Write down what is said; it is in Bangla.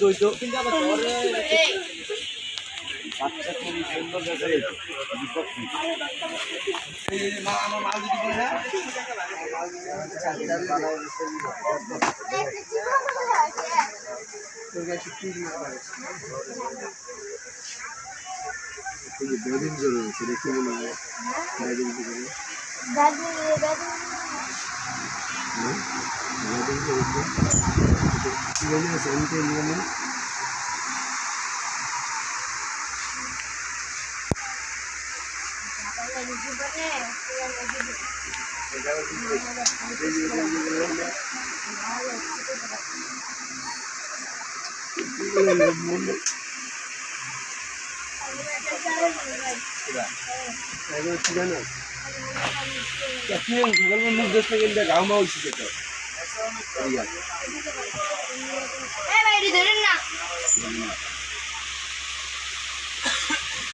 হইতো বেদিন জোর হয়েছে দেখি মনে হয় বেদিন জোর গাঁও মা হয়েছে ভাই ধরেন না